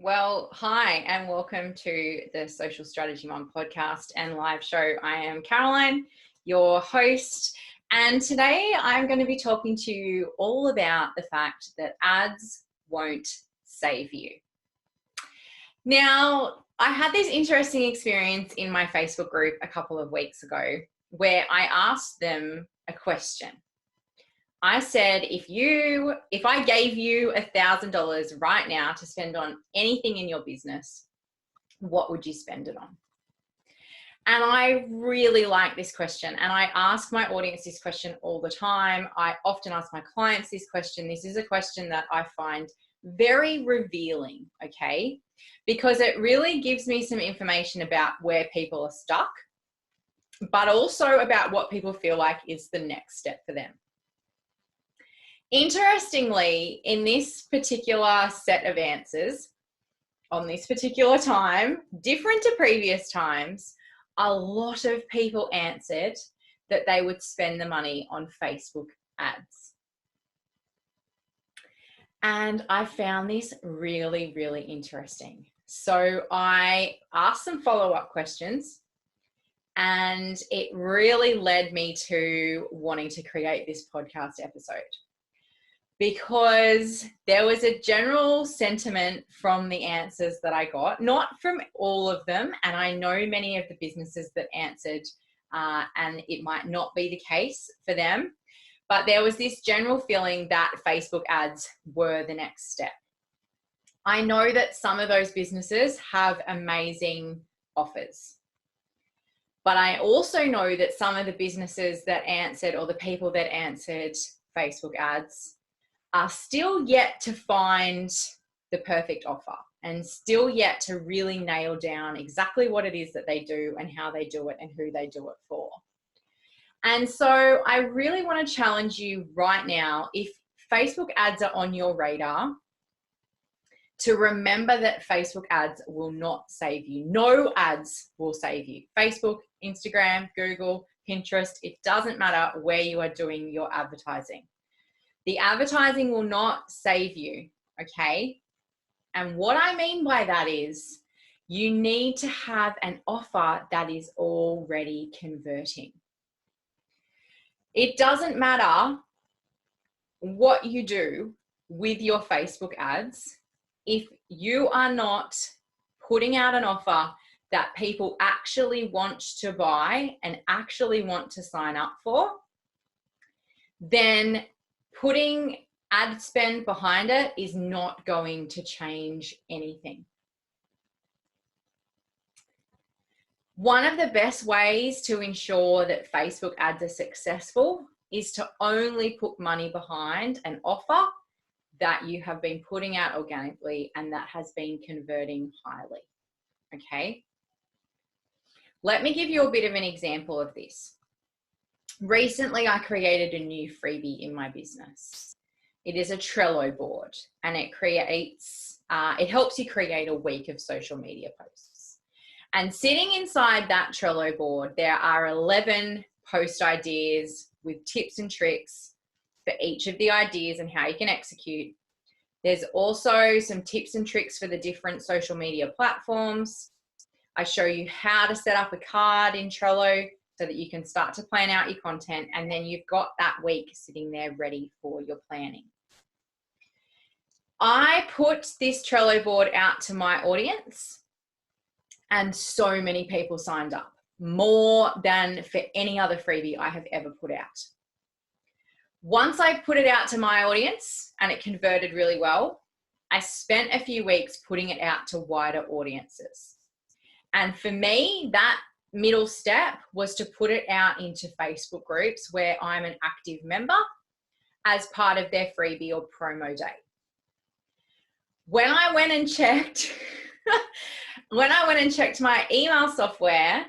Well, hi, and welcome to the Social Strategy Mom podcast and live show. I am Caroline, your host, and today I'm going to be talking to you all about the fact that ads won't save you. Now, I had this interesting experience in my Facebook group a couple of weeks ago where I asked them a question. I said, if I gave you $1,000 right now to spend on anything in your business, what would you spend it on? And I really like this question. And I ask my audience this question all the time. I often ask my clients this question. This is a question that I find very revealing, okay? Because it really gives me some information about where people are stuck, but also about what people feel like is the next step for them. Interestingly, in this particular set of answers, on this particular time, different to previous times, a lot of people answered that they would spend the money on Facebook ads. And I found this really, really interesting. So I asked some follow-up questions, and it really led me to wanting to create this podcast episode, because there was a general sentiment from the answers that I got, not from all of them, and I know many of the businesses that answered, and it might not be the case for them, but there was this general feeling that Facebook ads were the next step. I know that some of those businesses have amazing offers, but I also know that some of the businesses that answered, or the people that answered Facebook ads, are still yet to find the perfect offer and still yet to really nail down exactly what it is that they do and how they do it and who they do it for. And so I really want to challenge you right now, if Facebook ads are on your radar, to remember that Facebook ads will not save you. No ads will save you. Facebook, Instagram, Google, Pinterest, it doesn't matter where you are doing your advertising. The advertising will not save you, okay? And what I mean by that is you need to have an offer that is already converting. It doesn't matter what you do with your Facebook ads if you are not putting out an offer that people actually want to buy and actually want to sign up for, then putting ad spend behind it is not going to change anything. One of the best ways to ensure that Facebook ads are successful is to only put money behind an offer that you have been putting out organically and that has been converting highly, okay? Let me give you a bit of an example of this. Recently, I created a new freebie in my business. It is a Trello board, and it helps you create a week of social media posts. And sitting inside that Trello board, there are 11 post ideas with tips and tricks for each of the ideas and how you can execute. There's also some tips and tricks for the different social media platforms. I show you how to set up a card in Trello so that you can start to plan out your content, and then you've got that week sitting there ready for your planning. I put this Trello board out to my audience, and so many people signed up, more than for any other freebie I have ever put out. Once I put it out to my audience and it converted really well, I spent a few weeks putting it out to wider audiences. And for me, that middle step was to put it out into Facebook groups where I'm an active member as part of their freebie or promo day. When I went and checked, my email software,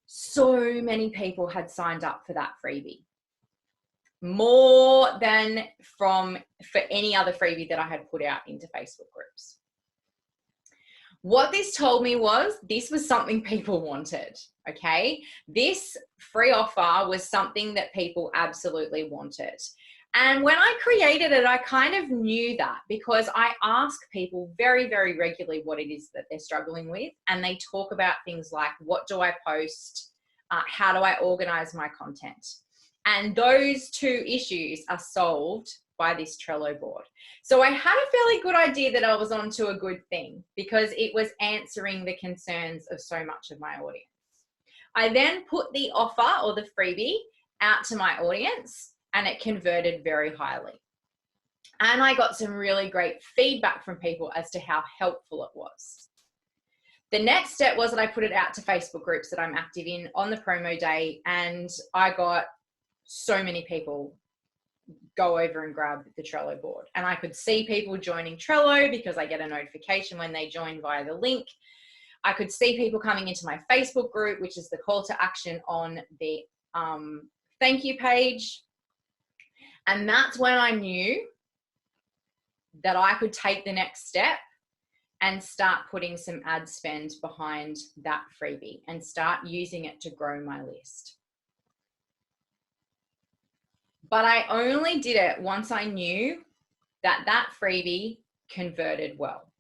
so many people had signed up for that freebie. More than for any other freebie that I had put out into Facebook groups. What this told me was this was something people wanted, okay? This free offer was something that people absolutely wanted. And when I created it, I kind of knew that because I ask people very, very regularly what it is that they're struggling with. And they talk about things like, what do I post? How do I organize my content? And those two issues are solved by this Trello board. So I had a fairly good idea that I was onto a good thing because it was answering the concerns of so much of my audience. I then put the offer or the freebie out to my audience, and it converted very highly. And I got some really great feedback from people as to how helpful it was. The next step was that I put it out to Facebook groups that I'm active in on the promo day, and I got so many people go over and grab the Trello board. And I could see people joining Trello because I get a notification when they join via the link. I could see people coming into my Facebook group, which is the call to action on the thank you page. And that's when I knew that I could take the next step and start putting some ad spend behind that freebie and start using it to grow my list. But I only did it once I knew that that freebie converted well.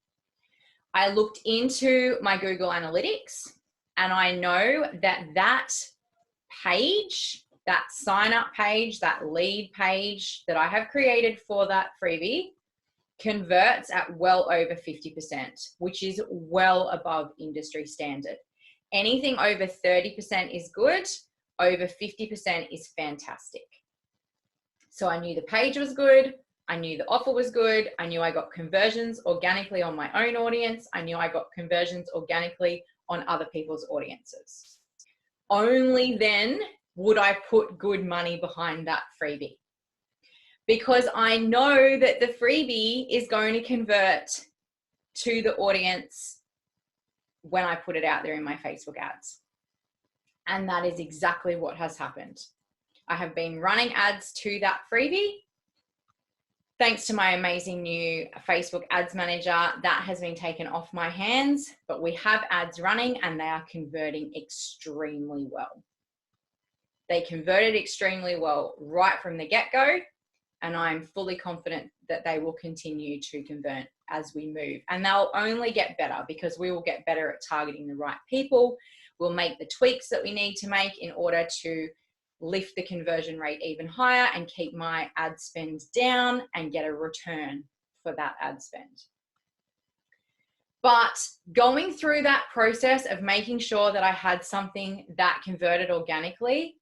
I looked into my Google Analytics, and I know that that page, that sign up page, that lead page that I have created for that freebie converts at well over 50%, which is well above industry standard. Anything over 30% is good, over 50% is fantastic. So I knew the page was good, I knew the offer was good, I knew I got conversions organically on my own audience, I knew I got conversions organically on other people's audiences. Only then would I put good money behind that freebie, because I know that the freebie is going to convert to the audience when I put it out there in my Facebook ads. And that is exactly what has happened. I have been running ads to that freebie. Thanks to my amazing new Facebook ads manager, that has been taken off my hands, but we have ads running and they are converting extremely well. They converted extremely well right from the get-go, and I'm fully confident that they will continue to convert as we move. And they'll only get better because we will get better at targeting the right people. We'll make the tweaks that we need to make in order to lift the conversion rate even higher and keep my ad spend down and get a return for that ad spend. But going through that process of making sure that I had something that converted organically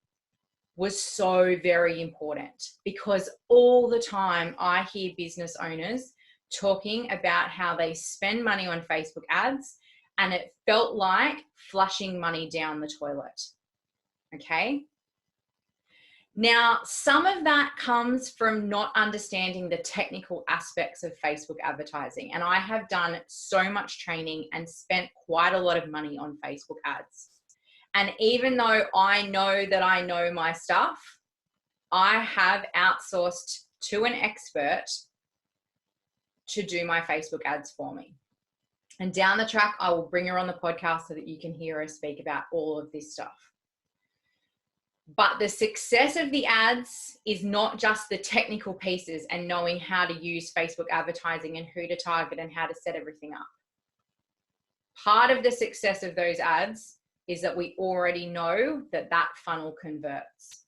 was so very important, because all the time I hear business owners talking about how they spend money on Facebook ads and it felt like flushing money down the toilet. Okay. Now, some of that comes from not understanding the technical aspects of Facebook advertising. And I have done so much training and spent quite a lot of money on Facebook ads. And even though I know that I know my stuff, I have outsourced to an expert to do my Facebook ads for me. And down the track, I will bring her on the podcast so that you can hear her speak about all of this stuff. But the success of the ads is not just the technical pieces and knowing how to use Facebook advertising and who to target and how to set everything up. Part of the success of those ads is that we already know that that funnel converts.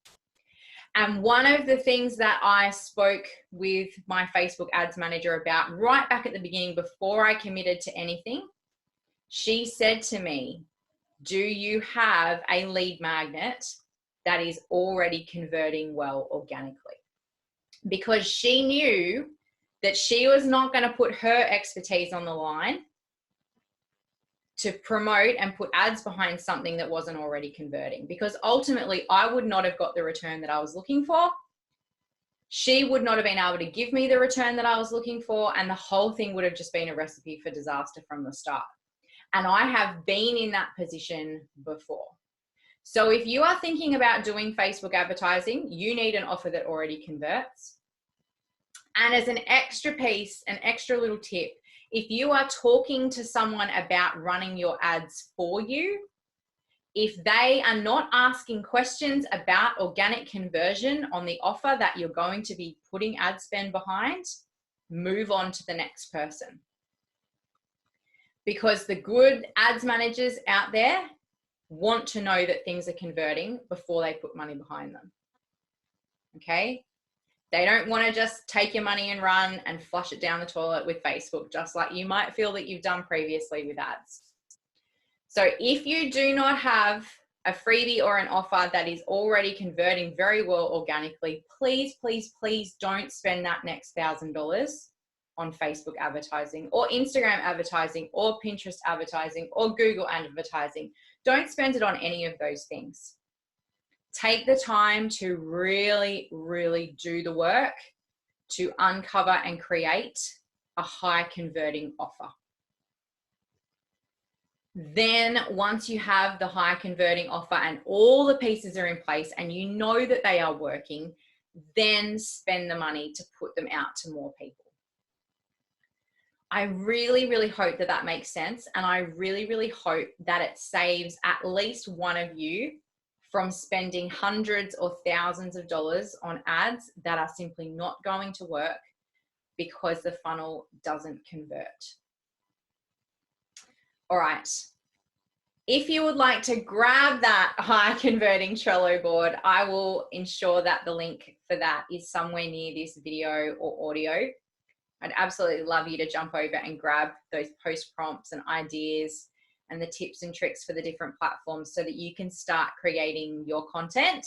And one of the things that I spoke with my Facebook ads manager about right back at the beginning, before I committed to anything, she said to me, do you have a lead magnet that is already converting well organically? Because she knew that she was not going to put her expertise on the line to promote and put ads behind something that wasn't already converting, because ultimately I would not have got the return that I was looking for. She would not have been able to give me the return that I was looking for, and the whole thing would have just been a recipe for disaster from the start. And I have been in that position before. So if you are thinking about doing Facebook advertising, you need an offer that already converts. And as an extra piece, an extra little tip, if you are talking to someone about running your ads for you, If they are not asking questions about organic conversion on the offer that you're going to be putting ad spend behind, move on to the next person. Because the good ads managers out there want to know that things are converting before they put money behind them. Okay? They don't want to just take your money and run and flush it down the toilet with Facebook, just like you might feel that you've done previously with ads. So if you do not have a freebie or an offer that is already converting very well organically, please, please, please don't spend that next $1,000 on Facebook advertising or Instagram advertising or Pinterest advertising or Google advertising. Don't spend it on any of those things. Take the time to really, really do the work to uncover and create a high converting offer. Then once you have the high converting offer and all the pieces are in place and you know that they are working, then spend the money to put them out to more people. I really, really hope that that makes sense. And I really, really hope that it saves at least one of you from spending hundreds or thousands of dollars on ads that are simply not going to work because the funnel doesn't convert. All right. If you would like to grab that high converting Trello board, I will ensure that the link for that is somewhere near this video or audio. I'd absolutely love you to jump over and grab those post prompts and ideas and the tips and tricks for the different platforms so that you can start creating your content,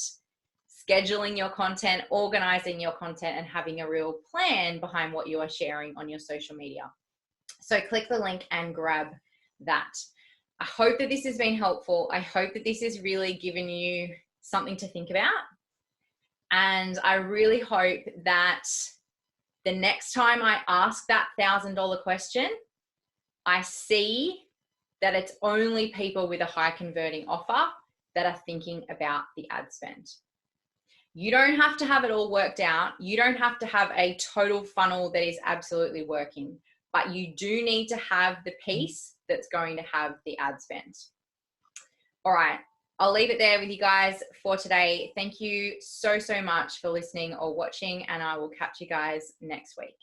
scheduling your content, organizing your content, and having a real plan behind what you are sharing on your social media. So click the link and grab that. I hope that this has been helpful. I hope that this has really given you something to think about. And I really hope that the next time I ask that $1,000 question, I see that it's only people with a high converting offer that are thinking about the ad spend. You don't have to have it all worked out. You don't have to have a total funnel that is absolutely working, but you do need to have the piece that's going to have the ad spend. All right, I'll leave it there with you guys for today. Thank you so, so much for listening or watching, and I will catch you guys next week.